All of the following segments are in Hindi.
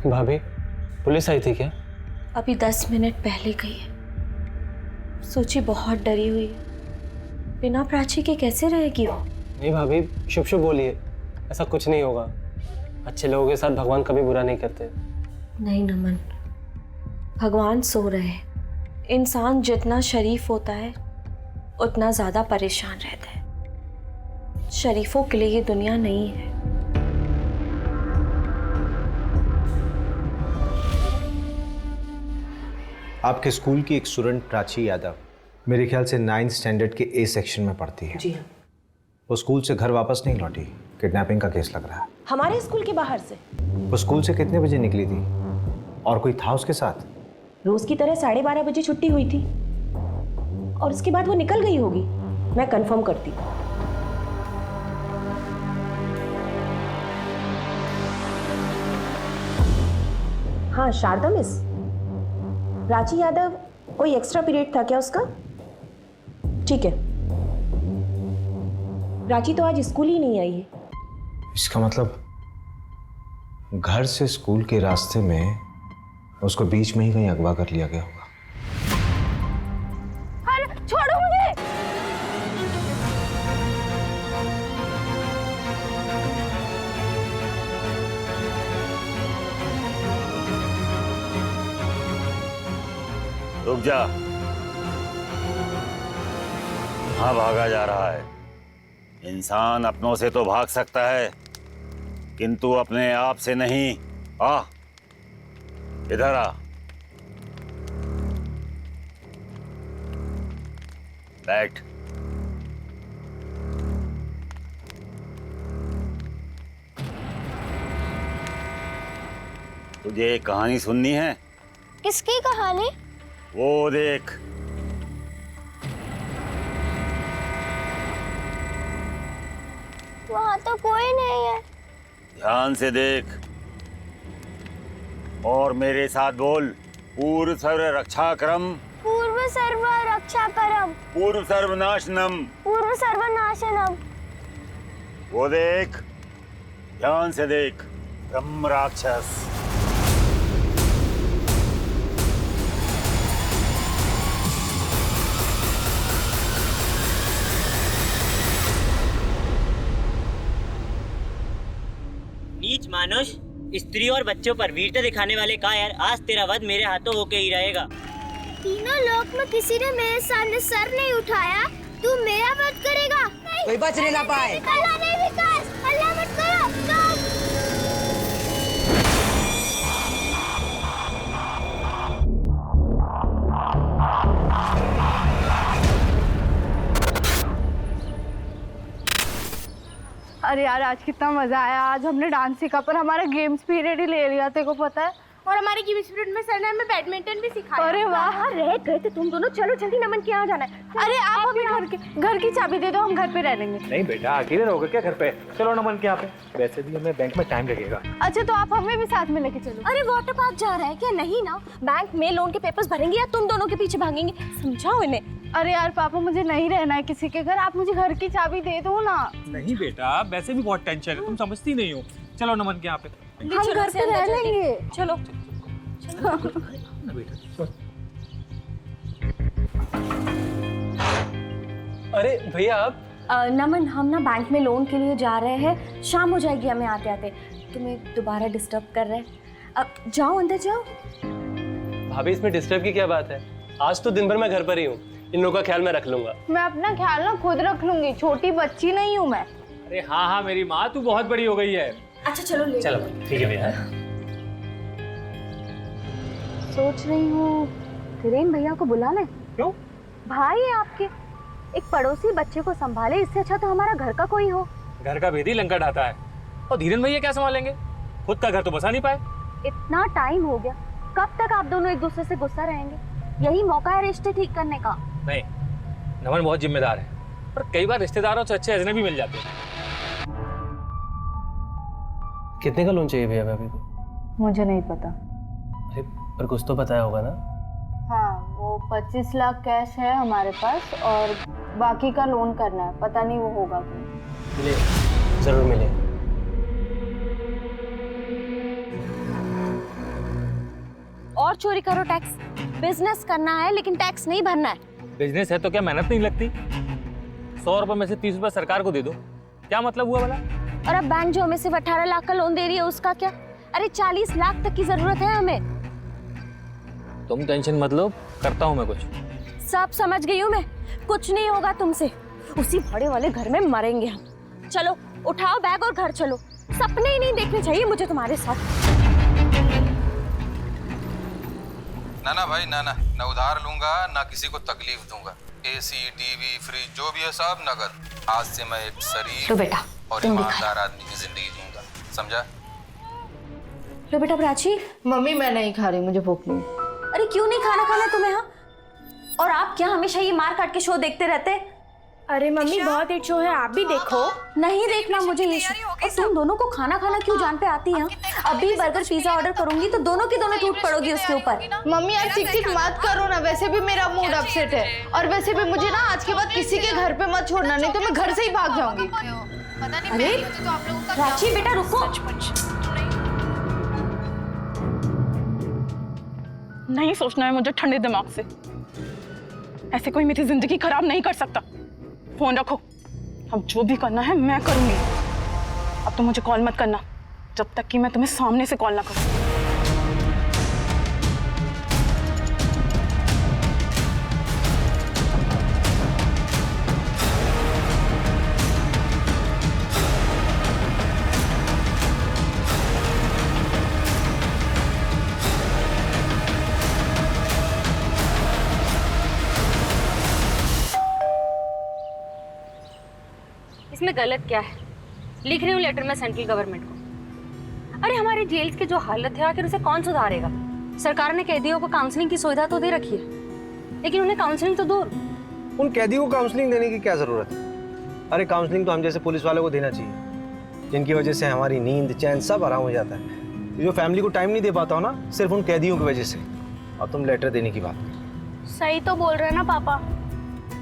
भाभी, पुलिस आई थी क्या? अभी 10 मिनट पहले गई है। सोची बहुत डरी हुई है, बिना प्राची के कैसे रहेगी वो? नहीं भाभी, शुभ शुभ बोलिए, ऐसा कुछ नहीं होगा। अच्छे लोगों के साथ भगवान कभी बुरा नहीं करते। नहीं नमन, भगवान सो रहे हैं। इंसान जितना शरीफ होता है उतना ज्यादा परेशान रहता है। शरीफों के लिए ये दुनिया नहीं है। आपके स्कूल की एक स्टूडेंट प्राची यादव मेरे ख्याल से 9th स्टैंडर्ड के ए सेक्शन में पढ़ती है। जी हाँ। वो स्कूल से घर वापस नहीं लौटी, किडनैपिंग का केस लग रहा है। हमारे स्कूल के बाहर से? वो स्कूल से कितने बजे निकली थी और कोई था उसके साथ? रोज की तरह 12:30 बजे छुट्टी हुई थी और उसके बाद वो निकल गई होगी। मैं कंफर्म करती हूँ। हाँ शारदा मिस, प्राची यादव कोई एक्स्ट्रा पीरियड था क्या उसका? ठीक है, प्राची तो आज स्कूल ही नहीं आई है। इसका मतलब घर से स्कूल के रास्ते में उसको बीच में ही कहीं अगवा कर लिया गया होगा। अरे छोड़ो मुझे! रुक जा। कहाँ भागा जा रहा है? इंसान अपनों से तो भाग सकता है किंतु अपने आप से नहीं। आ, इधर आ। बैठ। तुझे एक कहानी सुननी है? किसकी कहानी? वो देख, वहाँ तो कोई नहीं है। ध्यान से देख और मेरे साथ बोल। पूर्व सर्व रक्षा क्रम, पूर्व सर्व रक्षा करम, पूर्व सर्वनाशनम। पूर्व सर्वनाशनम। वो देख, ध्यान से देख, ब्रह्म राक्षस। नीच मानुष, स्त्री और बच्चों पर वीरता दिखाने वाले कायर, आज तेरा वध मेरे हाथों होके ही रहेगा। तीनों लोक में किसी ने मेरे सामने सर नहीं उठाया, तू मेरा वध करेगा? कोई बचने ना पाए। अल्लाह नहीं विकास, अल्लाह मत करो। अरे यार आज कितना मजा आया। आज हमने डांस सीखा पर हमारा गेम्स पीरियड ही ले लिया, तेरे को पता है। और हमारे गेम्स पीरियड में सर ने हमें बैडमिंटन भी सिखाया। अरे वाह, रह गए थे तुम दोनों। चलो जल्दी, नमन के यहाँ जाना है। अरे आप हमें घर की चाबी दे दो, हम घर पे रह लेंगे। नहीं बेटा, अकेले रहोगे क्या घर पे? चलो नमन के यहाँ पे। वैसे भी हमें बैंक में टाइम लगेगा। अच्छा तो आप हमें भी साथ में लेके चलो। अरे वाटर पार्क जा रहा है क्या? नहीं ना, बैंक में लोन के पेपर्स भरेंगे या तुम दोनों के पीछे भागेंगे? समझाओ इन्हें। अरे यार पापा, मुझे नहीं रहना है किसी के घर, आप मुझे घर की चाबी दे दो ना। नहीं बेटा, वैसे भी बहुत टेंशन है, तुम समझती नहीं हो। चलो नमन के यहाँ पे। हम घर पे रह लेंगे। चलो। अरे भैया आप? नमन, हम ना बैंक में लोन के लिए जा रहे हैं, शाम हो जाएगी हमें आते आते। तुम्हें दोबारा डिस्टर्ब कर रहे हैं। अब जाओ, अंदर जाओ। भाभी, इसमें डिस्टर्ब की क्या बात है? आज तो दिन भर मैं घर पर ही हूँ, इन लोगों का ख्याल मैं रख लूंगा। मैं अपना ख्याल ना खुद रख लूंगी, छोटी बच्ची नहीं हूँ मैं। अरे हाँ हाँ मेरी माँ, तू बहुत बड़ी हो गई है। अच्छा चलो ले। चलो ठीक है भैया। सोच रही हूँ वीरेन भैया को बुला लें। क्यों? भाई है आपके, एक पड़ोसी बच्चे को संभाले, इससे अच्छा तो हमारा घर का कोई हो। घर का भेदी लंका ढाता है, और धीरेन भैया क्या संभालेंगे? खुद का घर तो बसा नहीं पाए। इतना टाइम हो गया, कब तक आप दोनों एक दूसरे से गुस्सा रहेंगे? यही मौका है रिश्ते ठीक करने का। नहीं, नमन बहुत जिम्मेदार है, पर कई बार रिश्तेदारों से अच्छे अजनबी मिल जाते हैं। कितने का लोन चाहिए भैया भाभी को? मुझे नहीं पता। अरे पर कुछ तो बताया होगा ना? हाँ, वो 25 लाख कैश है हमारे पास और बाकी का लोन करना है, पता नहीं वो होगा कि। मिले, जरूर मिले। और चोरी करो टैक्स। बिजनेस करना है लेकिन टैक्स नहीं भरना है। बिजनेस है तो क्या मेहनत नहीं लगती? 100 रुपए में से 30 रुपए सरकार को दे दो, क्या मतलब हुआ भला? और अब बैंक जो हमें सिर्फ 18 लाख का लोन दे रही है उसका क्या? अरे 40 लाख तक की जरूरत है हमें। तुम टेंशन मत लो, करता हूँ मैं कुछ। सब समझ गई हूँ मैं, कुछ नहीं होगा तुमसे। उसी भाड़े वाले घर में मरेंगे हम। चलो उठाओ बैग और घर चलो। सपने ही नहीं देखने चाहिए मुझे तुम्हारे साथ। ना भाई ना उधार लूंगा ना किसी को तकलीफ दूंगा। एसी, टीवी, फ्रिज जो भी है सब नगद। आज से मैं एक शरीफ लो बेटा, और ईमानदार आदमी की जिंदगी जीऊंगा, समझा? लो बेटा प्राची। मम्मी मैं नहीं खा रही, मुझे भूख नहीं। अरे क्यों नहीं खाना तुम्हें? हाँ, और आप क्या हमेशा ये मार काट के शो देखते रहते? अरे मम्मी बहुत हिट शो है, आप भी देखो। नहीं देखना मुझे ये शो। और तुम दोनों को खाना क्यों जान पे आती है? अभी बर्गर पिज्जा ऑर्डर करूंगी तो दोनों की दोनों टूट पड़ोगी उसके ऊपर। मम्मी यार चिक मत करो ना, वैसे भी मेरा मूड अपसेट है और वैसे भी मुझे ना आज के बाद किसी के घर पे मत छोड़ना, नहीं तो मैं घर से ही भाग जाऊंगी। अरे प्राची बेटा रुको। नहीं सोचना है मुझे ठंडे दिमाग से। ऐसे कोई मेरी जिंदगी खराब नहीं कर सकता। फोन रखो, अब जो भी करना है मैं करूंगी। अब तो मुझे कॉल मत करना जब तक कि मैं तुम्हें सामने से कॉल ना करूं। इसमें गलत क्या है? लिख रही हूँ लेटर में सेंट्रल गवर्नमेंट को। अरे हमारे जेल्स की जो हालत है आखिर उसे कौन सुधारेगा? सरकार ने कैदियों को काउंसलिंग की सुविधा तो दे रखी है, लेकिन उन्हें काउंसलिंग तो दो। उन कैदियों को काउंसलिंग देने की क्या जरूरत है? अरे काउंसलिंग तो हम जैसे पुलिस वालों को देना चाहिए, जिनकी वजह से हमारी नींद चैन सब आराम हो जाता है। जो फैमिली को टाइम नहीं दे पाता हो ना, सिर्फ उन कैदियों की वजह से। और तुम लेटर देने की बात कर। सही तो बोल रहे हैं ना पापा,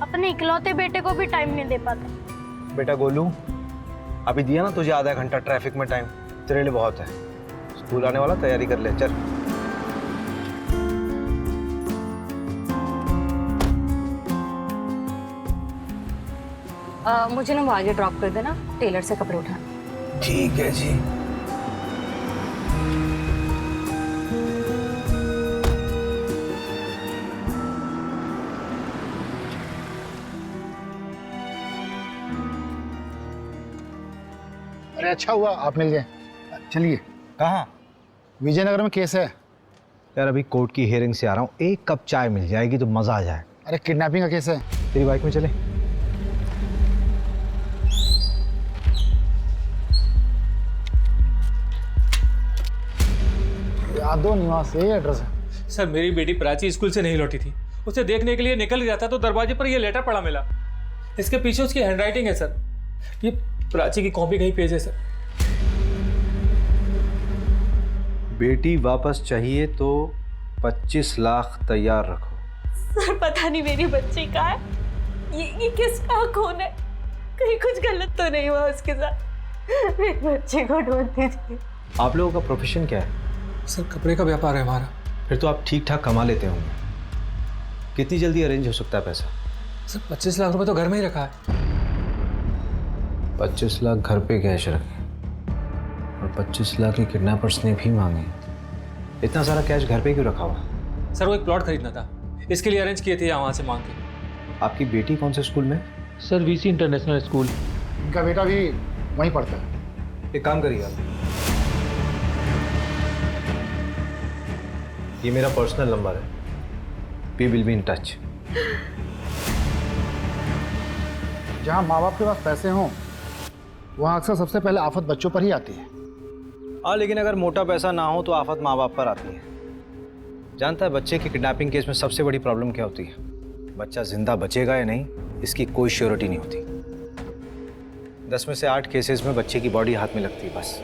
अपने इकलौते बेटे को भी टाइम नहीं दे पाते। बेटा गोलू, अभी दिया ना तुझे आधा घंटा ट्रैफिक में टाइम, तेरे लिए बहुत है। स्कूल आने वाला, तैयारी कर ले, चल। मुझे ना वो आगे ड्रॉप कर देना, टेलर से कपड़े उठा। ठीक है जी। अरे अच्छा हुआ आप मिल गए। चलिए। कहाँ? विजयनगर में केस है यार, अभी कोर्ट की हियरिंग से आ रहा हूँ। एक कप चाय मिल जाएगी तो मजा आ जाए। अरे किडनैपिंग का केस है। तेरी बाइक में चले। यादव निवास, यही एड्रेस है। सर मेरी बेटी प्राची स्कूल से नहीं लौटी थी, उसे देखने के लिए निकल गया था तो दरवाजे पर ये लेटर पड़ा मिला। इसके पीछे उसकी हैंडराइटिंग है सर। ये प्राची की कॉपी कहीं पेज है सर। बेटी वापस चाहिए तो 25 लाख तैयार रखो। सर पता नहीं मेरी बच्ची कहाँ है। ये किसका खून है? कहीं कुछ गलत तो नहीं हुआ उसके साथ? मेरी बच्ची को ढूंढती थी। आप लोगों का प्रोफेशन क्या है? सर कपड़े का व्यापार है हमारा। फिर तो आप ठीक ठाक कमा लेते होंगे। कितनी जल्दी अरेंज हो सकता है पैसा? सर 25 लाख रुपए तो घर में ही रखा है। 25 लाख घर पे कैश रखे और 25 लाख के किडनैपर्स ने भी मांगे। इतना सारा कैश घर पे क्यों रखा हुआ? सर वो एक प्लॉट खरीदना था, इसके लिए अरेंज किए थे यहाँ वहाँ से मांग के। आपकी बेटी कौन से स्कूल में? Sir VC international school. इनका बेटा भी वहीं पढ़ता है। एक काम करिए आप, ये मेरा पर्सनल नंबर है। We will be in touch. जहाँ माँ बाप के पास पैसे हों वहाँ अक्सर सबसे पहले आफत बच्चों पर ही आती है। हाँ, लेकिन अगर मोटा पैसा ना हो तो आफत माँ बाप पर आती है। जानता है बच्चे की किडनैपिंग केस में सबसे बड़ी प्रॉब्लम क्या होती है? बच्चा जिंदा बचेगा या नहीं, इसकी कोई श्योरिटी नहीं होती। 10 में से 8 केसेस में बच्चे की बॉडी हाथ में लगती है बस।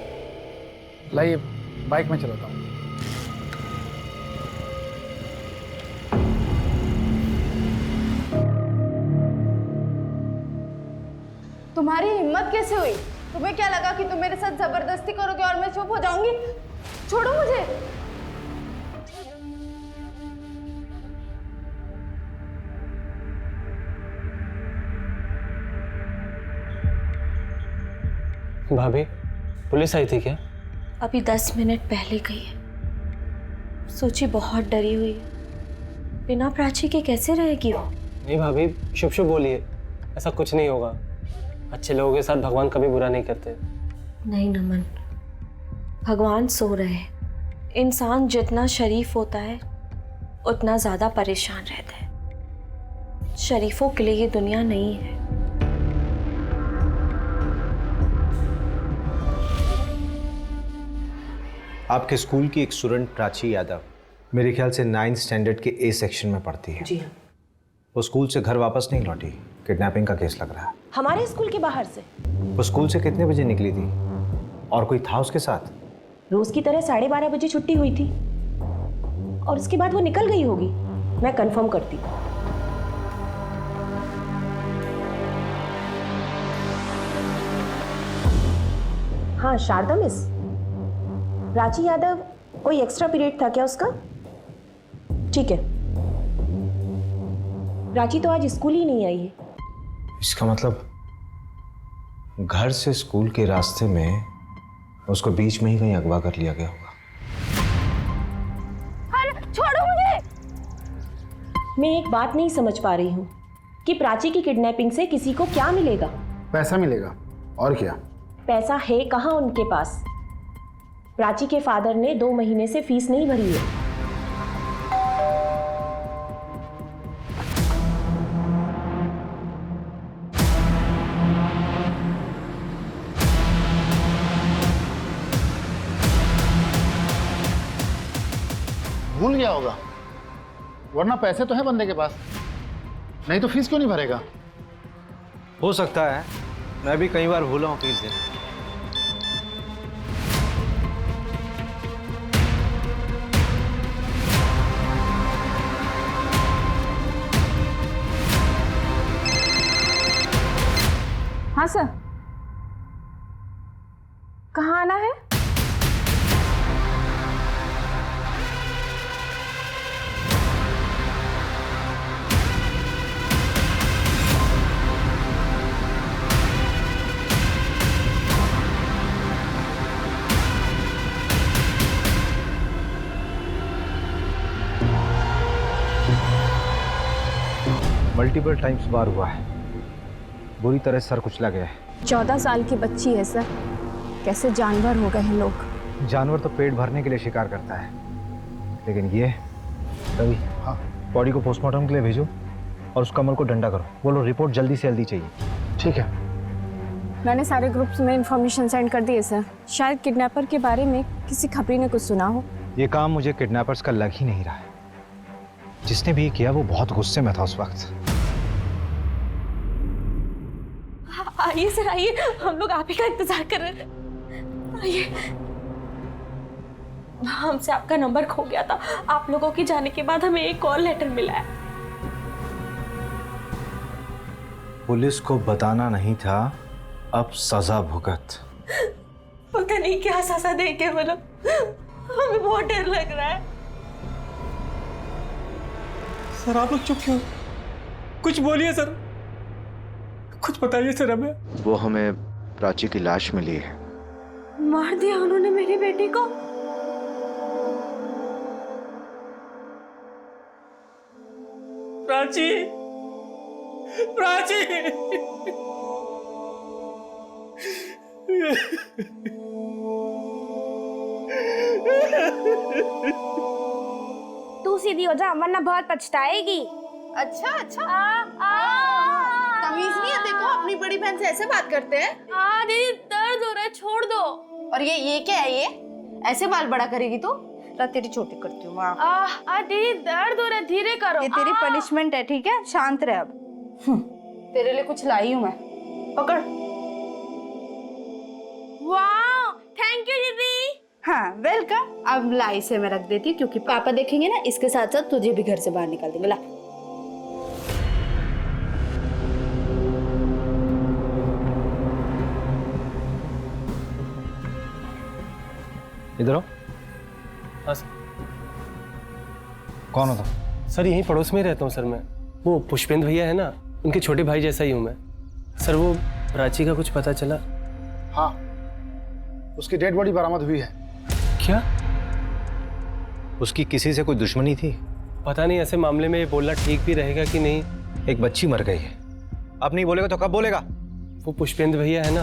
लाइए बाइक में चलाता हूँ। तुम्हारी हिम्मत कैसे हुई? तुम्हें क्या लगा कि तुम मेरे साथ जबरदस्ती करोगे और मैं चुप हो जाऊंगी? छोड़ो मुझे। भाभी पुलिस आई थी क्या? अभी 10 मिनट पहले गई है। सोची बहुत डरी हुई है, बिना प्राची के कैसे रहेगी वो? नहीं भाभी, शुभ शुभ बोलिए, ऐसा कुछ नहीं होगा। अच्छे लोगों के साथ भगवान कभी बुरा नहीं करते। नहीं नमन, भगवान सो रहे हैं। इंसान जितना शरीफ होता है उतना ज़्यादा परेशान रहता है। शरीफों के लिए ये दुनिया नहीं है। आपके स्कूल की एक स्टूडेंट प्राची यादव मेरे ख्याल से 9th स्टैंडर्ड के ए सेक्शन में पढ़ती है। जी हाँ। वो स्कूल से घर वापस नहीं लौटी, किडनैपिंग का केस लग रहा है। हमारे स्कूल के बाहर से? वो स्कूल से कितने बजे निकली थी और कोई था उसके साथ? रोज की तरह 12:30 बजे छुट्टी हुई थी और उसके बाद वो निकल गई होगी। मैं कंफर्म करती हूँ। हाँ शारदा मिस, प्राची यादव कोई एक्स्ट्रा पीरियड था क्या उसका? ठीक है, प्राची तो आज स्कूल ही नहीं आई है। इसका मतलब घर से स्कूल के रास्ते में उसको बीच में ही कहीं अगवा कर लिया गया होगा। अरे छोड़ो मुझे! मैं एक बात नहीं समझ पा रही हूँ कि प्राची की किडनैपिंग से किसी को क्या मिलेगा? पैसा मिलेगा और क्या। पैसा है कहाँ उनके पास? प्राची के फादर ने 2 महीने से फीस नहीं भरी है। भूल गया होगा, वरना पैसे तो है बंदे के पास, नहीं तो फीस क्यों नहीं भरेगा? हो सकता है, मैं भी कई बार भूला हूँ फीस देना। हाँ सर, कहाँ आना है? मल्टीपल टाइम्स बार हुआ है, बुरी तरह सर कुचला गया है। 14 साल की बच्ची है सर, कैसे जानवर हो गए हैं लोग। जानवर तो पेट भरने के लिए शिकार करता है, लेकिन ये रवि, हाँ, बॉडी को पोस्टमार्टम के लिए भेजो और उस कमल को डंडा करो। बोलो रिपोर्ट जल्दी से जल्दी चाहिए। ठीक है। मैंने सारे ग्रुप्स में इंफॉर्मेशन सेंड कर दी है सर। शायद किडनैपर के बारे में किसी खबरी ने कुछ सुना हो। ये काम मुझे किडनैपर्स का लग ही नहीं रहा है। जिसने भी ये किया वो बहुत गुस्से में था उस वक्त। आइए सर आइए, हम लोग आप ही का इंतजार कर रहे थे। आइए। हमसे आपका नंबर खो गया था। आप लोगों के जाने के बाद हमें एक कॉल लेटर मिला है। पुलिस को बताना नहीं था, अब सजा भुगत। पता नहीं क्या सजा देंगे वो लोग, हमें बहुत डर लग रहा है। सर आप लोग चुप क्यों? कुछ बोलिए सर, कुछ बताइए सर हमें। वो हमें प्राची की लाश मिली है। मार दिया उन्होंने मेरी बेटी को। प्राची, प्राची। तू सीधी हो जा वरना बहुत पछताएगी। अच्छा अच्छा, तमीज नहीं है देखो, अपनी बड़ी बहन से ऐसे बात करते हैं। दीदी दर्द हो रहा है, छोड़ दो। और ये क्या है? ये ऐसे बाल बड़ा करेगी तो? तेरी छोटी करती हूँ। दीदी दर्द हो रहा है, धीरे करो। ये तेरी पनिशमेंट है, ठीक है? शांत रह अब। तेरे लिए कुछ लाई हूँ मैं, पकड़। वाह, थैंक यू दीदी। हाँ वेलकम। अब ला इसे मैं रख देती हूँ क्योंकि पापा देखेंगे ना, इसके साथ साथ तुझे भी घर से बाहर निकाल देंगे। ला। इधर आओ। हाँ सर। कौन हो तुम? सर यहीं पड़ोस में ही रहता हूँ सर मैं। वो पुष्पेंद्र भैया है ना, उनके छोटे भाई जैसा ही हूँ मैं। सर वो प्राची का कुछ पता चला? हाँ, उसकी डेड बॉडी बरामद हुई है। क्या? उसकी किसी से कोई दुश्मनी थी? पता नहीं, ऐसे मामले में ये बोलना ठीक भी रहेगा कि नहीं। एक बच्ची मर गई है, अब नहीं बोलेगा तो कब बोलेगा? वो पुष्पेंद्र भैया है ना,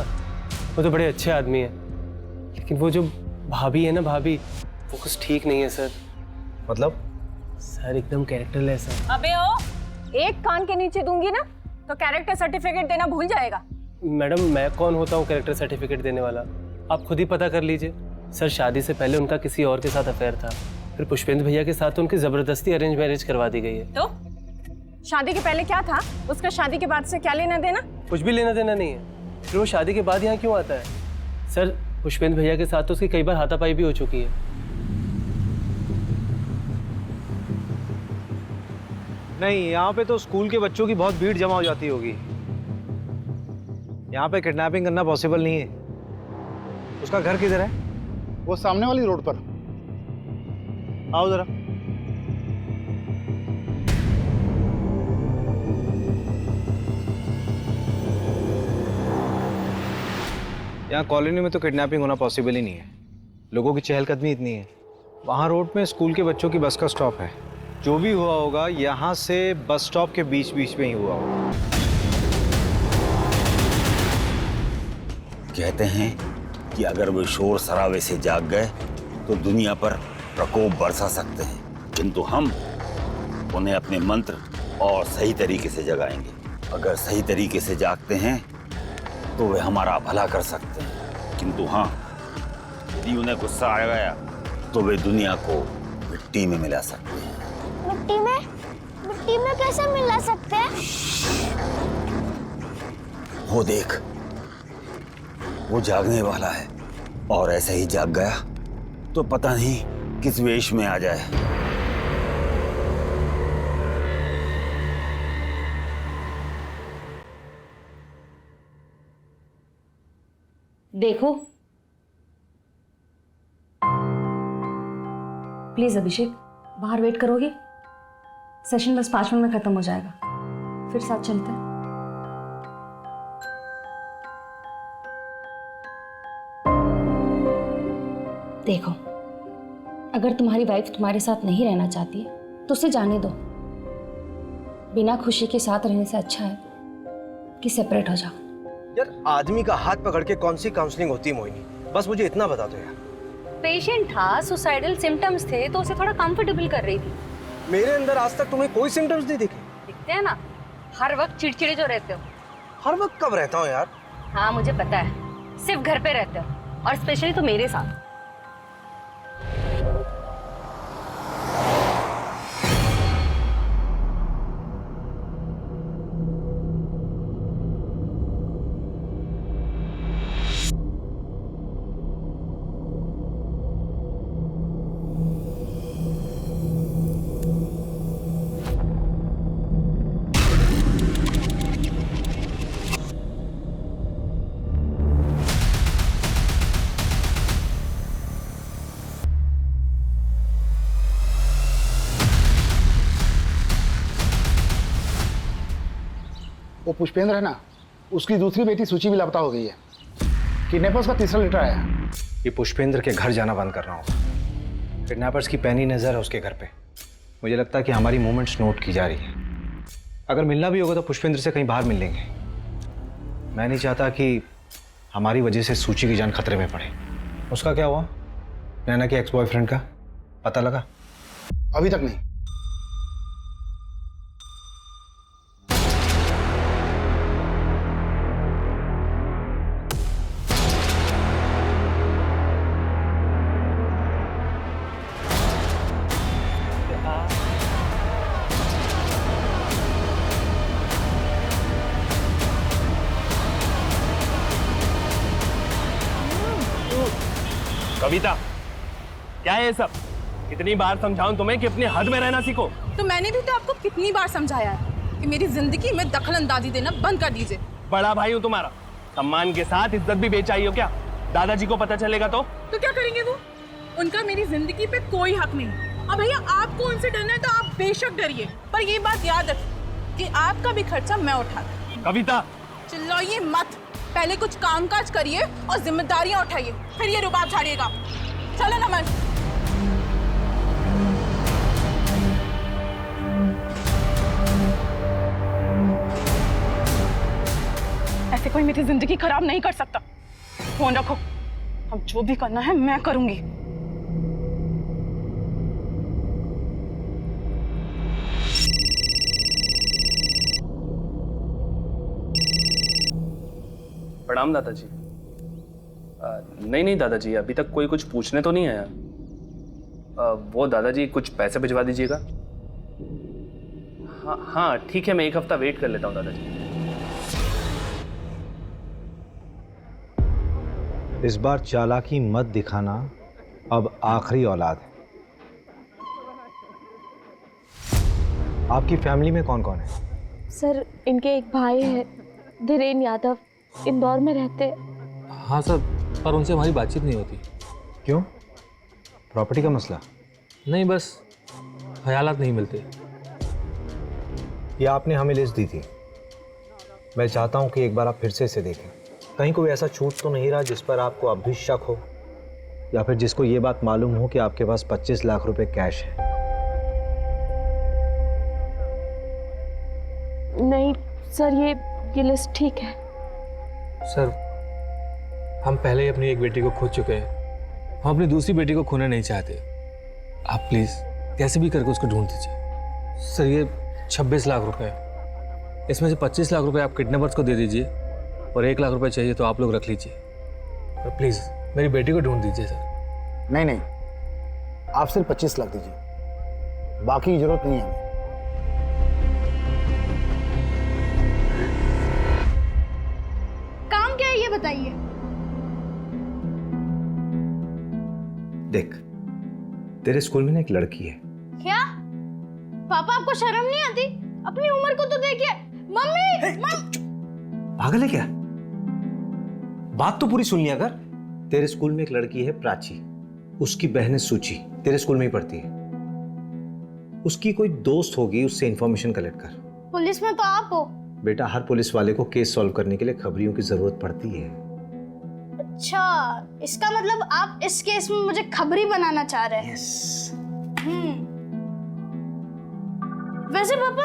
वो तो बड़े अच्छे आदमी है, लेकिन वो जो भाभी है ना, भाभी, वो कुछ ठीक नहीं है सर। मतलब? सर एकदम कैरेक्टरलेस है। अबे ओ, एक कान के नीचे दूंगी ना तो कैरेक्टर सर्टिफिकेट देना भूल जाएगा। मैडम मैं कौन होता हूँ कैरेक्टर सर्टिफिकेट देने वाला? आप खुद ही पता कर लीजिए। सर शादी से पहले उनका किसी और के साथ अफेयर था, फिर पुष्पेंद्र भैया के साथ तो उनकी जबरदस्ती अरेंज मैरिज करवा दी गई है। तो शादी के पहले क्या था, उसका शादी के बाद से क्या लेना देना? कुछ भी लेना देना नहीं है। फिर वो शादी के बाद यहाँ क्यों आता है? सर पुष्पेंद्र भैया के साथ तो उसकी कई बार हाथापाई भी हो चुकी है। नहीं, यहाँ पे तो स्कूल के बच्चों की बहुत भीड़ जमा हो जाती होगी। यहाँ पे किडनैपिंग करना पॉसिबल नहीं है। उसका घर किधर है? वो सामने वाली रोड पर। आओ जरा। यहाँ कॉलोनी में तो किडनैपिंग होना पॉसिबल ही नहीं है, लोगों की चहलकदमी इतनी है। वहाँ रोड में स्कूल के बच्चों की बस का स्टॉप है। जो भी हुआ होगा यहाँ से बस स्टॉप के बीच बीच में ही हुआ होगा। कहते हैं कि अगर वो शोर शराबे से जाग गए तो दुनिया पर प्रकोप बरसा सकते हैं, किंतु हम उन्हें अपने मंत्र और सही तरीके से जगाएंगे। अगर सही तरीके से जागते हैं तो वे हमारा भला कर सकते हैं, किंतु हाँ, यदि उन्हें गुस्सा आ गया तो वे दुनिया को मिट्टी में मिला सकते हैं। मिट्टी में? मिट्टी में कैसे मिला सकते हैं? वो देख, वो जागने वाला है, और ऐसे ही जाग गया तो पता नहीं किस वेश में आ जाए। देखो प्लीज अभिषेक, बाहर वेट करोगे? सेशन बस 5 मिनट में खत्म हो जाएगा, फिर साथ चलते हैं। देखो, अगर तुम्हारी वाइफ तुम्हारे साथ नहीं रहना चाहती है तो उसे जाने दो। बिना खुशी के साथ रहने से अच्छा है कि सेपरेट हो जाओ। यार, आदमी का हाथ पकड़ के कौन सी काउंसलिंग होती है मोहिनी? बस मुझे इतना बता दो यार। पेशेंट था, सुसाइडल सिम्टम्स थे, तो उसे थोड़ा कंफर्टेबल कर रही थी। मेरे अंदर आज तक तुम्हें कोई सिम्टम्स नहीं दिखे? दिखते हैं ना, हर वक्त चिड़चिड़े जो रहते हो। हर वक्त कब रहता हूँ यार? हाँ मुझे पता है, सिर्फ घर पे रहते हो, और स्पेशली तो मेरे साथ। वो पुष्पेंद्र है ना, उसकी दूसरी बेटी सूची भी लापता हो गई है। किडनैपर्स का तीसरा लेटर आया है। ये पुष्पेंद्र के घर जाना बंद करना होगा। किडनैपर्स की पैनी नजर है उसके घर पे। मुझे लगता है कि हमारी मूवमेंट्स नोट की जा रही है। अगर मिलना भी होगा तो पुष्पेंद्र से कहीं बाहर मिल लेंगे। मैं नहीं चाहता कि हमारी वजह से सूची की जान खतरे में पड़े। उसका क्या हुआ? नैना के एक्स बॉयफ्रेंड का पता लगा? अभी तक नहीं। कविता, क्या है ये सब? कितनी बार समझाऊं तुम्हें कि अपनी हद में रहना सीखो। तो मैंने भी तो आपको कितनी बार समझाया है कि मेरी जिंदगी में दखल अंदाजी देना बंद कर दीजिए। बड़ा भाई हूँ तुम्हारा, सम्मान के साथ इज्जत भी बेचाई हो क्या? दादाजी को पता चलेगा तो क्या करेंगे वो? उनका मेरी जिंदगी पे कोई हक नहीं। अब भैया आपको उनसे डरना है तो आप बेशक डरिए, पर ये बात याद रखिए कि आपका भी खर्चा मैं उठाऊंगी। कविता चिल्लाइए मत, पहले कुछ कामकाज करिए और जिम्मेदारियां उठाइए, फिर ये रुबाब झाड़िएगा। चलो नमन। ऐसे कोई मेरी जिंदगी खराब नहीं कर सकता। फोन रखो, अब जो भी करना है मैं करूंगी। प्रणाम दादाजी। नहीं दादाजी, अभी तक कोई कुछ पूछने तो नहीं आया। वो दादाजी कुछ पैसे भिजवा दीजिएगा। हाँ ठीक है, मैं 1 हफ्ता वेट कर लेता हूँ दादाजी। इस बार चालाकी मत दिखाना, अब आखिरी औलाद है। आपकी फैमिली में कौन कौन है? सर इनके एक भाई है, धीरेन यादव, इंदौर में रहते। हाँ सर, पर उनसे हमारी बातचीत नहीं होती। क्यों? प्रॉपर्टी का मसला? नहीं, बस ख्यालात नहीं मिलते। ये आपने हमें लिस्ट दी थी, मैं चाहता हूँ कि एक बार आप फिर से इसे देखें। कहीं कोई ऐसा छूट तो नहीं रहा जिस पर आपको अब भी शक हो, या फिर जिसको ये बात मालूम हो कि आपके पास 25 लाख रुपए कैश है? नहीं सर, ये लिस्ट ठीक है। सर, हम पहले ही अपनी एक बेटी को खो चुके हैं, हम अपनी दूसरी बेटी को खोना नहीं चाहते। आप प्लीज़ कैसे भी करके उसको ढूंढ दीजिए। सर, ये 26 लाख रुपए, इसमें से 25 लाख रुपए आप किडनैपर्स को दे दीजिए और 1 लाख रुपए चाहिए तो आप लोग रख लीजिए। और प्लीज़ मेरी बेटी को ढूंढ दीजिए सर। नहीं, आप सिर्फ 25 लाख दीजिए, बाकी की जरूरत नहीं है हमें। काम क्या है ये बताइए। देख, तेरे स्कूल में ना एक लड़की है। क्या पापा, आपको शर्म नहीं आती? अपनी उम्र को तो देखिए। मम्मी पागल है क्या? बात तो पूरी सुन लिया कर। तेरे स्कूल में एक लड़की है प्राची, उसकी बहन है सूची, तेरे स्कूल में ही पढ़ती है। उसकी कोई दोस्त होगी, उससे इंफॉर्मेशन कलेक्ट कर। पुलिस में तो आप हो। बेटा, हर पुलिस वाले को केस सॉल्व करने के लिए खबरियों की जरूरत पड़ती है। अच्छा, इसका मतलब आप इस केस में मुझे खबरी बनाना चाह रहे हैं। वैसे पापा,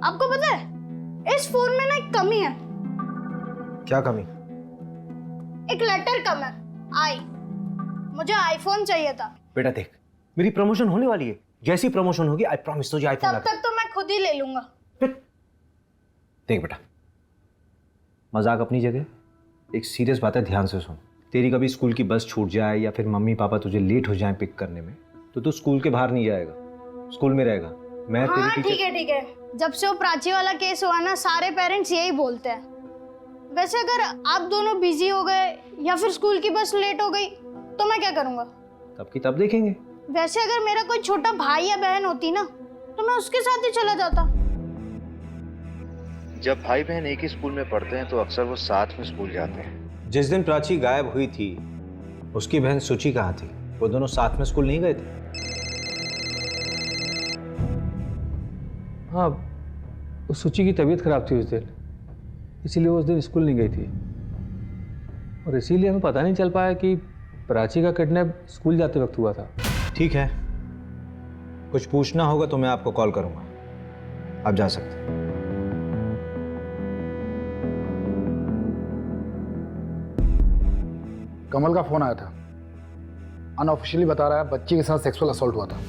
आपको पता है इस फोन में ना एक कमी है। क्या कमी? एक लेटर कम है, आई। मुझे आईफोन चाहिए था। बेटा देख, मेरी प्रमोशन होने वाली है, जैसी प्रमोशन होगी आई प्रॉमिस तुझे आईफोन। तब तक तो मैं खुद ही ले लूंगा। देख बेटा, मजाक अपनी जगह, एक सीरियस बात है, ध्यान से सुन। तेरी कभी स्कूल की बस छूट जाए या फिर मम्मी पापा तुझे लेट हो जाए पिक करने में, तो तू स्कूल के बाहर नहीं जाएगा, स्कूल में रहेगा। मैं हाँ, तेरी ठीक है। जब से वो प्राची वाला केस हुआ ना, सारे पेरेंट्स यही बोलते हैं। वैसे अगर आप दोनों बिजी हो गए या फिर स्कूल की बस लेट हो गई तो मैं क्या करूंगा? तब की तब देखेंगे। वैसे अगर मेरा कोई छोटा भाई या बहन होती ना, तो मैं उसके साथ ही चला जाता। जब भाई बहन एक ही स्कूल में पढ़ते हैं तो अक्सर वो साथ में स्कूल जाते हैं। जिस दिन प्राची गायब हुई थी, उसकी बहन सूची कहाँ थी? वो दोनों साथ में स्कूल नहीं गए थे? हाँ, उस सूची की तबीयत खराब थी उस दिन, इसीलिए वो उस दिन स्कूल नहीं गई थी, और इसीलिए हमें पता नहीं चल पाया कि प्राची का किडनैप स्कूल जाते वक्त हुआ था। ठीक है, कुछ पूछना होगा तो मैं आपको कॉल करूंगा, आप जा सकते हैं। कमल का फोन आया था, अनऑफिशियली बता रहा है बच्ची के साथ सेक्सुअल असॉल्ट हुआ था।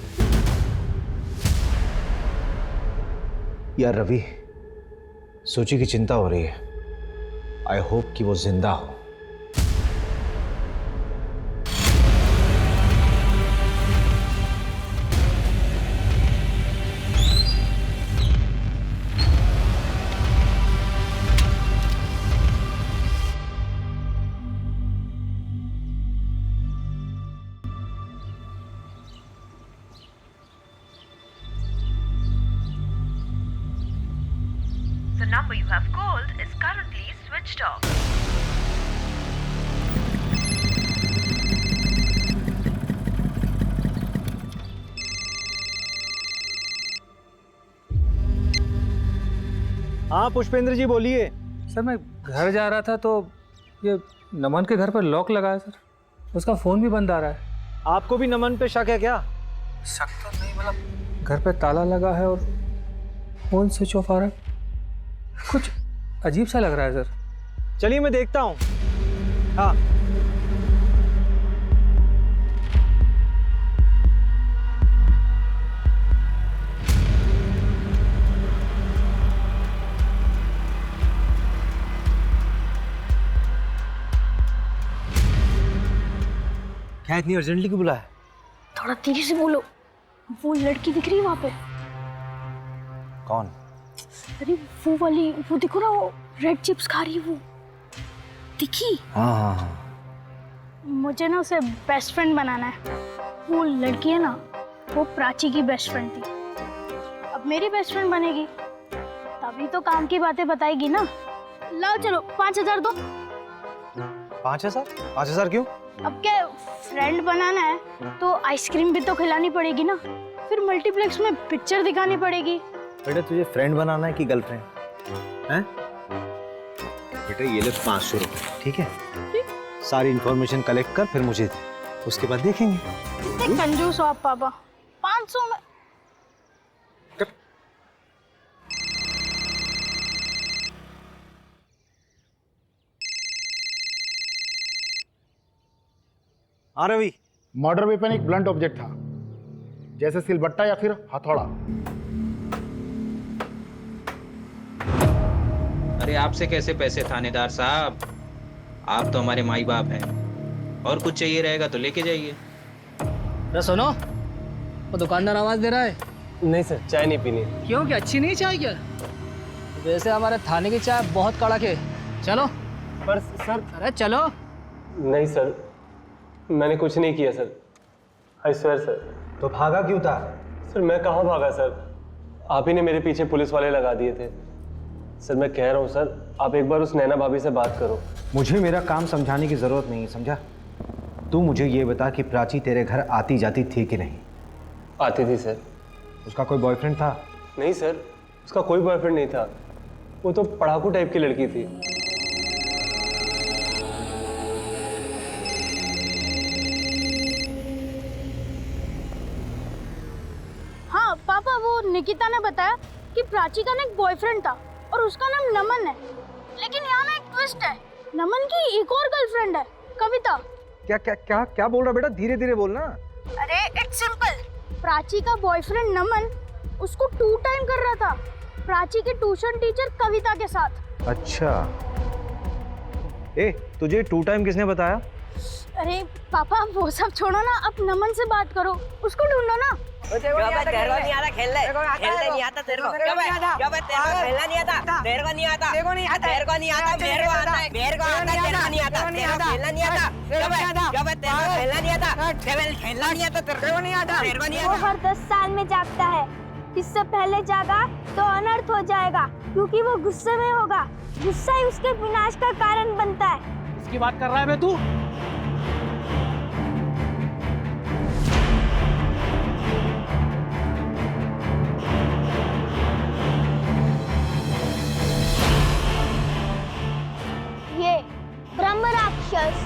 यार रवि, सोची की चिंता हो रही है। आई होप कि वो जिंदा हो। The number you have called is currently switched off. हाँ पुष्पेंद्र जी बोलिए। सर मैं घर जा रहा था तो ये नमन के घर पर लॉक लगा है सर, उसका फ़ोन भी बंद आ रहा है। आपको भी नमन पे शक है क्या? शक तो नहीं, मतलब घर पे ताला लगा है और फ़ोन स्विच ऑफ आ रहा है, कुछ अजीब सा लग रहा है सर। चलिए मैं देखता हूँ। हाँ क्या इतनी अर्जेंटली क्यों बुलाया? थोड़ा तेजी से बोलो, वो लड़की दिख रही है वहां पे। कौन? अरे वो वाली, वो देखो ना, वो रेड चिप्स खा रही है, वो दिखी? हाँ हाँ हाँ। मुझे ना उसे बेस्ट फ्रेंड बनाना है। वो लड़की है ना, वो प्राची की बेस्ट फ्रेंड थी, अब मेरी बेस्ट फ्रेंड बनेगी, तभी तो काम की बातें बताएगी ना। लाओ चलो 5000 दो। 5000? 5000 क्यों? अब क्या फ्रेंड बनाना है तो आइसक्रीम भी तो खिलानी पड़ेगी ना, फिर मल्टीप्लेक्स में पिक्चर दिखानी पड़ेगी। बेटा तुझे फ्रेंड बनाना है कि गर्लफ्रेंड हैं? बेटा ये ले 500 रुपये, ठीक है? सारी इंफॉर्मेशन कलेक्ट कर फिर मुझे दे, उसके बाद देखेंगे। कितने कंजूस हो आप पापा, 500 में। हाँ रवि। मर्डर वेपन एक ब्लंट ऑब्जेक्ट था, जैसे सिलबट्टा या फिर हथौड़ा। अरे आपसे कैसे पैसे थानेदार साहब, आप तो हमारे माई बाप हैं, और कुछ चाहिए रहेगा तो लेके जाइए। अरे सुनो, वो दुकानदार आवाज दे रहा है। नहीं सर, चाय नहीं पीनी। क्यों, क्या अच्छी नहीं चाय क्या? वैसे हमारे थाने की चाय बहुत कड़क है, चलो। पर सर। अरे चलो। नहीं सर, मैंने कुछ नहीं किया सर, आई स्वेयर सर। तो भागा क्यों था? सर मैं कहाँ भागा सर, आप ही ने मेरे पीछे पुलिस वाले लगा दिए थे। सर मैं कह रहा हूँ सर, आप एक बार उस नैना भाभी से बात करो। मुझे मेरा काम समझाने की जरूरत नहीं है, समझा? तू मुझे ये बता कि प्राची तेरे घर आती जाती थी कि नहीं? आती थी सर। उसका कोई बॉयफ्रेंड था? नहीं सर, उसका कोई बॉयफ्रेंड नहीं था, वो तो पढ़ाकू टाइप की लड़की थी। हाँ पापा, वो निकिता ने बताया कि प्राची का ना एक बॉयफ्रेंड था और उसका नाम नमन है, लेकिन यहाँ ना एक ट्विस्ट है, नमन की एक और गर्लफ्रेंड है, कविता। क्या क्या क्या क्या बोल रहा बेटा? धीरे धीरे बोलना। अरे इट्स सिंपल, प्राची का बॉयफ्रेंड नमन उसको 2 टाइम कर रहा था, प्राची के ट्यूशन टीचर कविता के साथ। अच्छा, ए तुझे 2 टाइम किसने बताया? अरे पापा वो सब छोड़ो ना, अब नमन से बात करो, उसको ढूंढो ना। तेरे को नहीं आता खेलने नहीं आता तेरे को, तेरे को खेलना नहीं आता, तेरे को नहीं आता, तेरे को नहीं आता, मेरे को नहीं आता, तेरे को आता है, तेरे को आता, तेरे को नहीं आता, तेरे को खेलना नहीं आता, तेरे को खेलना नहीं आता, तेरे को खेलना नहीं आता, तेरे को नहीं आता, तेरे को नहीं वो हर 10 साल में जागता है, इससे पहले जागा तो अनर्थ हो जाएगा, क्योंकि वो गुस्से में होगा, गुस्सा ही उसके विनाश का कारण बनता है। इसकी बात कर रहा है बे तू? ये ब्रह्म राक्षस।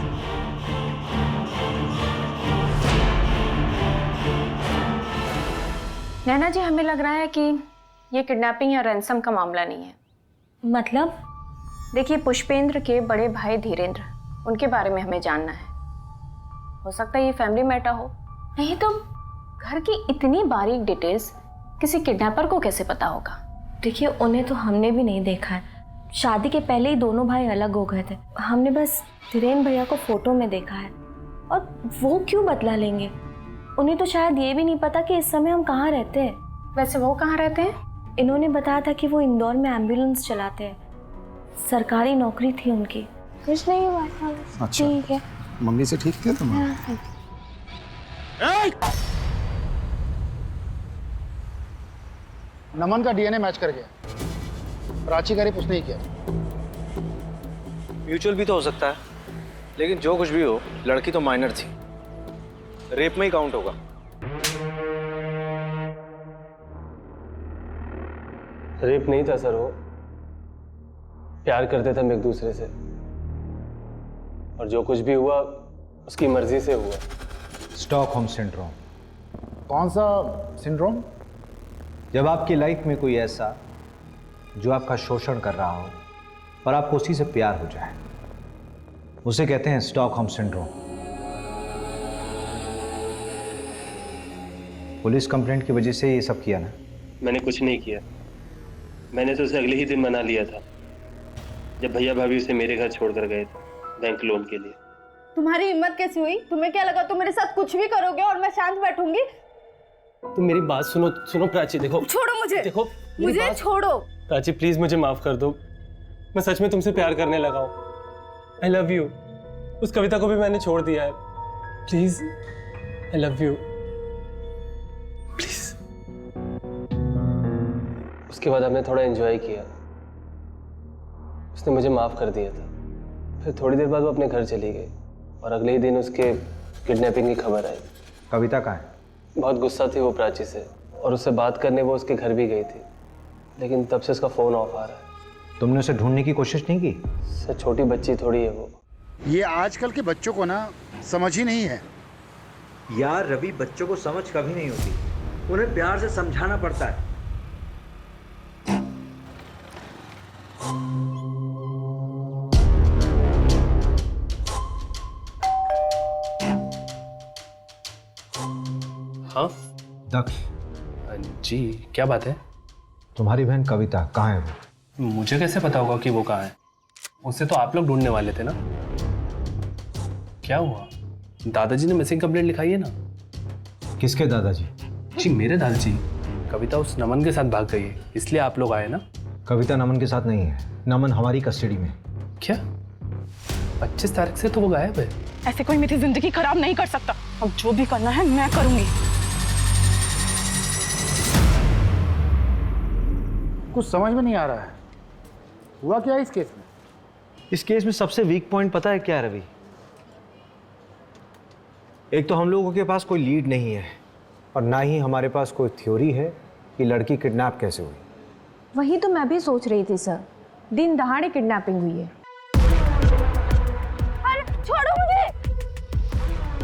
नैना जी, हमें लग रहा है कि ये किडनैपिंग या रैंसम का मामला नहीं है। मतलब? देखिए, पुष्पेंद्र के बड़े भाई धीरेन्द्र, उनके बारे में हमें जानना है। हो सकता है ये फैमिली मैटर हो, नहीं तो घर की इतनी बारीक डिटेल्स किसी किडनैपर को कैसे पता होगा? देखिए, उन्हें तो हमने भी नहीं देखा है, शादी के पहले ही दोनों भाई अलग हो गए थे, हमने बस धीरेन्द्र भैया को फोटो में देखा है, और वो क्यों बदला लेंगे? उन्हें तो शायद ये भी नहीं पता कि इस समय हम कहाँ रहते हैं। वैसे वो कहाँ रहते हैं? इन्होंने बताया था कि वो इंदौर में एम्बुलेंस चलाते हैं, सरकारी नौकरी थी उनकी। कुछ नहीं हुआ था। अच्छा, ठीक है। मम्मी से ठीक थे तुम? नमन का डीएनए मैच कर गया, प्राची का रेप उसने ही किया। म्यूचुअल भी तो हो सकता है, लेकिन जो कुछ भी हो, लड़की तो माइनर थी, रेप में ही काउंट होगा। रेप नहीं था सर, वो प्यार करते थे हम एक दूसरे से, और जो कुछ भी हुआ उसकी मर्जी से हुआ। Stockholm syndrome. कौन सा सिंड्रोम? जब आपकी लाइफ में कोई ऐसा जो आपका शोषण कर रहा हो और आपको उसी से प्यार हो जाए, उसे कहते हैं स्टॉकहोम सिंड्रोम। पुलिस कंप्लेंट की वजह से ये सब किया ना? मैंने कुछ नहीं किया, मैंने तो उसे अगले ही दिन मना लिया था जब भैया भाभी उसे मेरे घर छोड़कर गए थे बैंक लोन के लिए। तुम्हारी हिम्मत कैसी हुई? तुम्हें क्या लगा तुम मेरे साथ कुछ भी करोगे और मैं शांत बैठूंगी? तुम मेरी बात सुनो, सुनो प्राची, देखो। छोड़ो मुझे, देखो मुझे छोड़ो। प्राची प्लीज मुझे माफ कर दो, मैं सच में तुमसे प्यार करने लगा हूँ। I love you. उस कविता को भी मैंने छोड़ दिया है। Please, I love you, please. उसके बाद हमने थोड़ा एंजॉय किया, उसने मुझे माफ कर दिया था। फिर थोड़ी देर बाद वो अपने घर चली गई और अगले ही दिन उसके किडनैपिंग की खबर आई। कविता कहाँ है? बहुत गुस्सा थी वो प्राची से, और उससे बात करने वो उसके घर भी गई थी, लेकिन तब से उसका फोन ऑफ आ रहा है। तुमने उसे ढूंढने की कोशिश नहीं की? सर छोटी बच्ची थोड़ी है वो। ये आजकल के बच्चों को ना समझ ही नहीं है। यार रवि, बच्चों को समझ कभी नहीं होती, उन्हें प्यार से समझाना पड़ता है। हाँ दक्ष जी, क्या बात है? तुम्हारी बहन कविता कहाँ है वो? मुझे कैसे पता होगा कि वो कहाँ है? उससे तो आप लोग ढूंढने वाले थे ना। क्या हुआ? दादाजी ने मिसिंग कंप्लेंट लिखाई है ना। किसके दादाजी? जी मेरे दादाजी। कविता उस नमन के साथ भाग गई है, इसलिए आप लोग आए ना। कविता नमन के साथ नहीं है, नमन हमारी कस्टडी में। क्या? 25 तारीख से तो वो गायब है। ऐसे कोई मेरी जिंदगी खराब नहीं कर सकता। अब जो भी करना है मैं करूंगी। कुछ समझ में नहीं आ रहा है, हुआ क्या इस केस में? इस केस में सबसे वीक पॉइंट पता है क्या है रवि? एक तो हम लोगों के पास कोई लीड नहीं है, और ना ही हमारे पास कोई थ्योरी है कि लड़की किडनैप कैसे हुई। वही तो मैं भी सोच रही थी सर, दिन दहाड़े किडनैपिंग हुई है। अरे छोड़ो मुझे।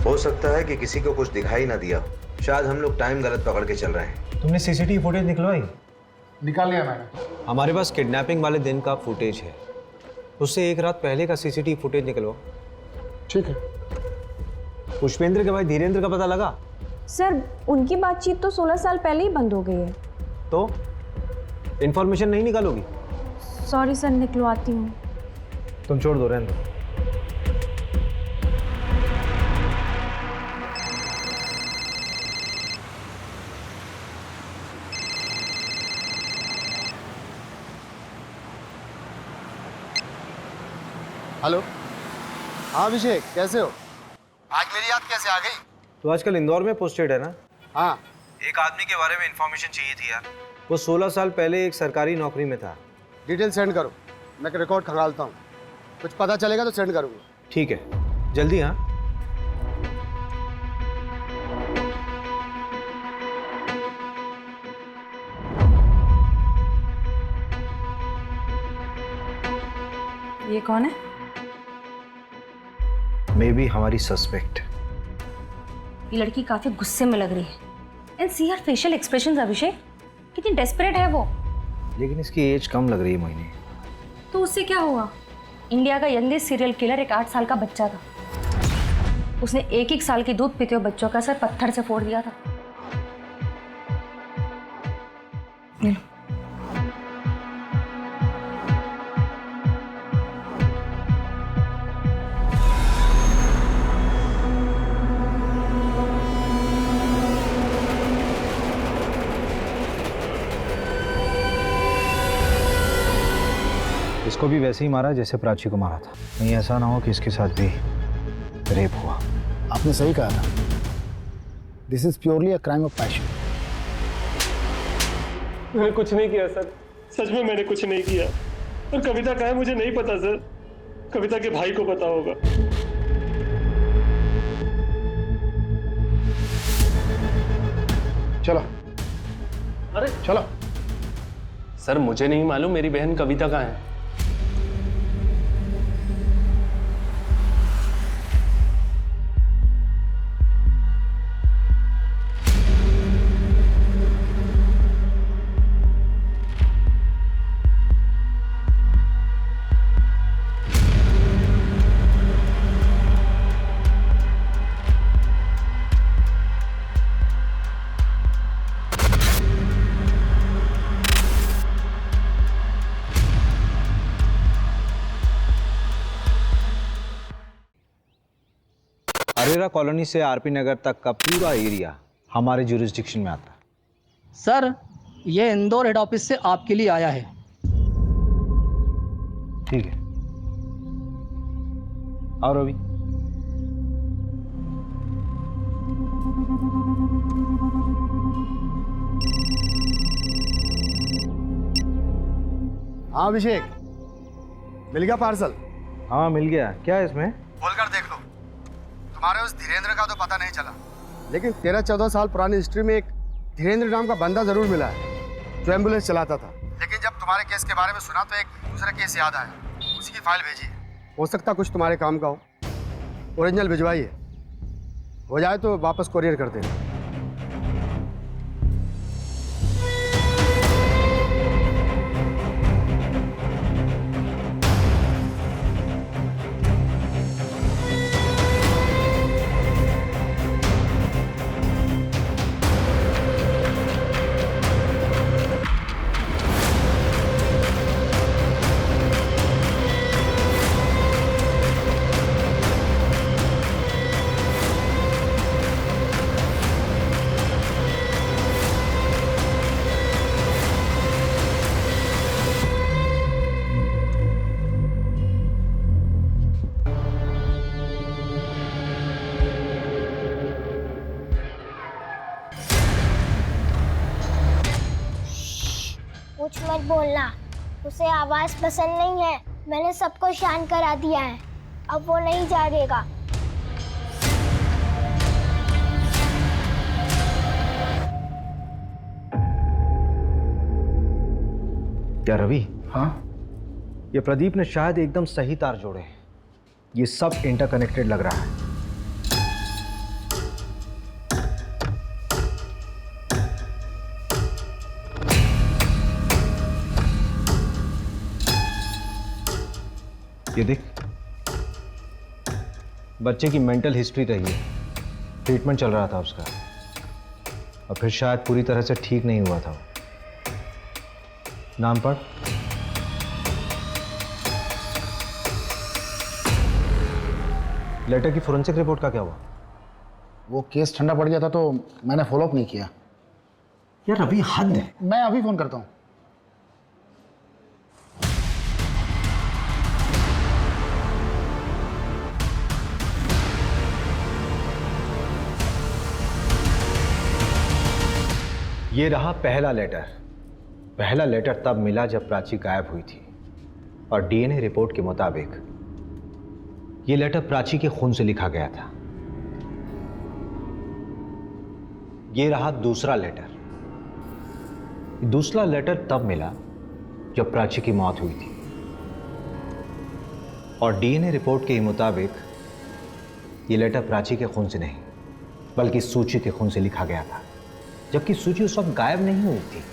हो सकता है कि किसी को कुछ दिखाई ना दिया, शायद हम लोग टाइम गलत पकड़ के चल रहे हैं। तुमने सीसीटीवी फुटेज निकलवाई? निकाल लिया मैंने। हमारे पास किडनैपिंग वाले दिन का फुटेज है, उससे एक रात पहले का सीसीटीवी फुटेज निकलवाओ। ठीक है। पुष्पेंद्र के भाई धीरेन्द्र का पता लगा? सर उनकी बातचीत तो 16 साल पहले ही बंद हो गई है। तो इंफॉर्मेशन नहीं निकालोगी? सॉरी सर, निकलवाती हूँ। तुम छोड़ दो, रहने दो। हेलो। हाँ अभिषेक, कैसे हो? आज मेरी याद कैसे आ गई? तो आजकल इंदौर में पोस्टेड है ना? हाँ। एक आदमी के बारे में इंफॉर्मेशन चाहिए थी यार। वो 16 साल पहले एक सरकारी नौकरी में था। डिटेल सेंड करो, मैं रिकॉर्ड खंगालता हूँ, कुछ पता चलेगा तो सेंड करूँगा। ठीक है, जल्दी। हाँ ये कौन है? मे बी हमारी सस्पेक्ट। ये लड़की काफी गुस्से में लग रही है। And see her facial expressions Abhishek, कितनी डेस्परेट है वो। लेकिन इसकी एज कम लग रही है मोहिनी। तो उससे क्या हुआ? इंडिया का यंगेस्ट सीरियल किलर एक 8 साल का बच्चा था। उसने 1-1 साल के दूध पीते हुए बच्चों का सर पत्थर से फोड़ दिया था। इसको भी वैसे ही मारा जैसे प्राची को मारा था। नहीं ऐसा ना हो कि इसके साथ भी रेप हुआ। आपने सही कहा था, this is purely a crime of passion. मैंने कुछ नहीं किया सर, सच में मैंने कुछ नहीं किया। और कविता कहाँ है मुझे नहीं पता सर, कविता के भाई को पता होगा। चलो। अरे चलो। सर मुझे नहीं मालूम मेरी बहन कविता कहाँ है। अरेरा कॉलोनी से आरपी नगर तक का पूरा एरिया हमारे जुरिस्डिक्शन में आता है। सर, ये इंदौर हेड ऑफिस से आपके लिए आया है। ठीक है, और अभी हाँ अभिषेक, मिल गया पार्सल? हाँ मिल गया। क्या है इसमें? खोलकर देख लो। तुम्हारे उस धीरेन्द्र का तो पता नहीं चला, लेकिन 13-14 साल पुरानी हिस्ट्री में एक धीरेन्द्र नाम का बंदा जरूर मिला है जो एम्बुलेंस चलाता था। लेकिन जब तुम्हारे केस के बारे में सुना तो एक दूसरा केस याद आया, उसी की फाइल भेजी है। हो सकता कुछ तुम्हारे काम का हो। ओरिजिनल भिजवाइए, हो जाए तो वापस कोरियर कर देना। कुछ मत बोलना, उसे आवाज पसंद नहीं है। मैंने सबको शांत करा दिया है, अब वो नहीं जागेगा। क्या रवि? हाँ, ये प्रदीप ने शायद एकदम सही तार जोड़े हैं। ये सब इंटरकनेक्टेड लग रहा है। ये देख, बच्चे की मेंटल हिस्ट्री रही है, ट्रीटमेंट चल रहा था उसका, और फिर शायद पूरी तरह से ठीक नहीं हुआ था। नाम पढ़। लेटर की फोरेंसिक रिपोर्ट का क्या हुआ? वो केस ठंडा पड़ गया था तो मैंने फॉलोअप नहीं किया। यार अभी हद है। मैं अभी फोन करता हूँ। ये रहा पहला लेटर। पहला लेटर तब मिला जब प्राची गायब हुई थी, और डीएनए रिपोर्ट के मुताबिक ये लेटर प्राची के खून से लिखा गया था। ये रहा दूसरा लेटर। दूसरा लेटर तब मिला जब प्राची की मौत हुई थी, और डीएनए रिपोर्ट के मुताबिक ये लेटर प्राची के खून से नहीं बल्कि सूची के खून से लिखा गया था, जबकि सूची उस वक्त गायब नहीं हुई थी,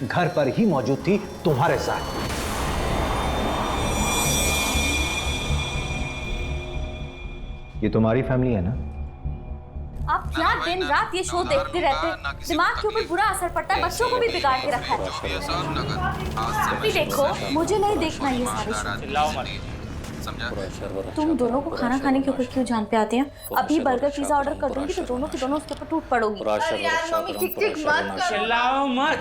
घर पर ही मौजूद थी तुम्हारे साथ। ये तुम्हारी फैमिली है ना? आप क्या दिन रात ये शो देखते रहते हैं? दिमाग के ऊपर बुरा असर पड़ता है, बच्चों को भी बिगाड़ के रखा है। अभी देखो, मुझे नहीं देखना ये सारी शो। तुम दोनों को खाना खाने के ऊपर क्यों जान पे आते हैं? अभी बर्गर पिज्जा ऑर्डर कर दूंगी तो दोनों के दोनों उसके ऊपर टूट पड़ोगी। अरे यार मम्मी, ठीक मत करो। चिल्लाओ मत।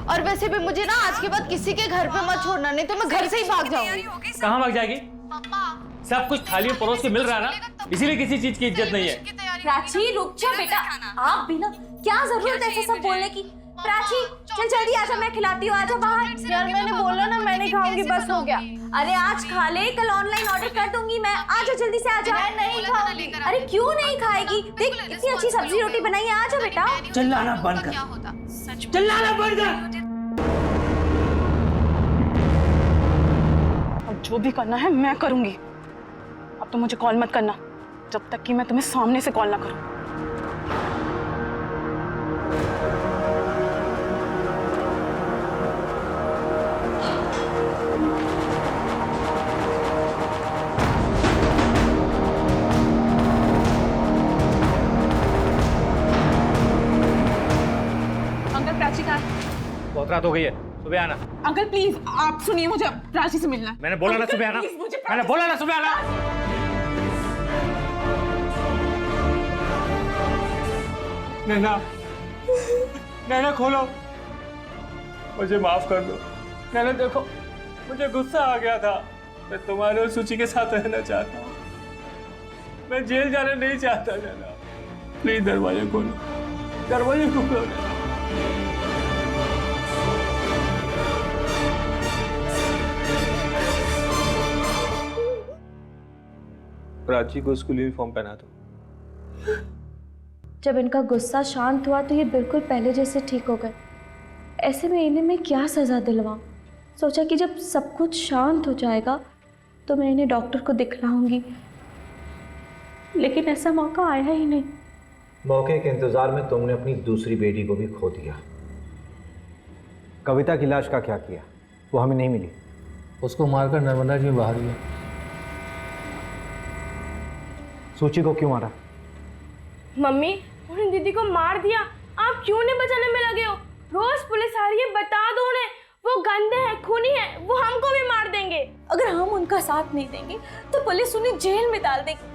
और वैसे भी मुझे ना आज के बाद किसी के घर पे मत छोड़ना, नहीं तो मैं घर से ही भाग जाऊंगी। कहाँ भाग जाएगी? सब कुछ थाली में परोस के मिल रहा है ना, इसीलिए किसी चीज की इज्जत नहीं है। प्राची रुक जा बेटा, आप भी ना, क्या जरूरत है ऐसा सब बोलने की? प्राची चल जल्दी आजा, मैं खिलाती हूँ, आजा बाहर। यार मैंने बोला ना मैं नहीं खाऊंगी, बस हो गया। अरे आज खा ले, कल ऑनलाइन ऑर्डर कर दूंगी मैं। आजा जल्दी से आजा। मैं नहीं खाऊंगी। अरे क्यों नहीं खाएगी? देख इतनी अच्छी सब्जी रोटी बनाई है, आजा बेटा। चिल्लाना बंद कर, चिल्लाना बंद कर। अब जो भी करना है मैं करूंगी। अब तो मुझे कॉल मत करना जब तक कि मैं तुम्हें सामने से कॉल ना करूं। अंकल प्राची कहाँ है? बहुत रात हो गई है, सुबह आना। अंकल प्लीज आप सुनिए, मुझे प्राची से मिलना है। मैंने बोला ना सुबह आना, मैंने बोला ना सुबह आना। नैना, नैना खोलो, मुझे माफ कर दो। नैना देखो, मुझे गुस्सा आ गया था। मैं तुम्हारे और सूची के साथ रहना चाहता हूँ। मैं जेल जाना नहीं चाहता नैना। प्लीज दरवाजा खोलो, दरवाजा खोलो नैना। प्राची को स्कूल यूनिफॉर्म पहना दो। जब इनका गुस्सा शांत हुआ तो ये बिल्कुल पहले जैसे ठीक हो गए। ऐसे में इन्हें मैं क्या सज़ा दिलवाऊं? सोचा कि जब सब कुछ शांत हो जाएगा तो मैं इन्हें डॉक्टर को दिखलाऊंगी, लेकिन ऐसा मौका आया ही नहीं। मौके के इंतजार में तुमने अपनी दूसरी बेटी को भी खो दिया। कविता की लाश का क्या किया? वो हमें नहीं मिली। उसको मारकर नर्मदा जी में बहा दिया। सूची को क्यों मारा? मम्मी, उन्हें दीदी को मार दिया। आप क्यों नहीं बचाने में लगे हो? रोज पुलिस आ रही है, बता दो उन्हें। वो गंदे हैं, खूनी हैं, वो हमको भी मार देंगे। अगर हम उनका साथ नहीं देंगे तो पुलिस उन्हें जेल में डाल देगी।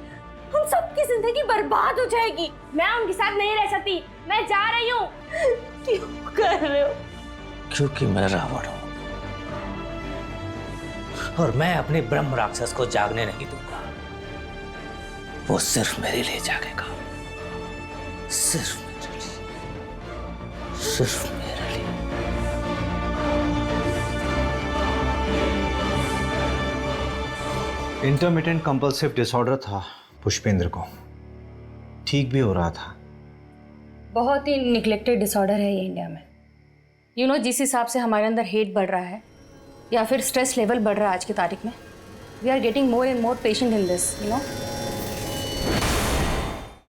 हम सबकी जिंदगी बर्बाद हो जाएगी। मैं उनके साथ नहीं रह सकती, मैं जा रही हूँ। क्यों कर रहे हो? क्योंकि मैं रावण हूं और मैं अपने ब्रह्म राक्षस को जागने नहीं दूंगा। वो सिर्फ मेरे लिए जागेगा, सिर्फ मेरे लिए, सिर्फ मेरे लिए। इंटरमिटेंट कंपल्सिव डिसऑर्डर था पुष्पेंद्र को, ठीक भी हो रहा था। बहुत ही निग्लेक्टेड डिसऑर्डर है ये इंडिया में। यू नो, जिस हिसाब से हमारे अंदर हेट बढ़ रहा है या फिर स्ट्रेस लेवल बढ़ रहा है आज की तारीख में, we are getting more and more patient in this, you no.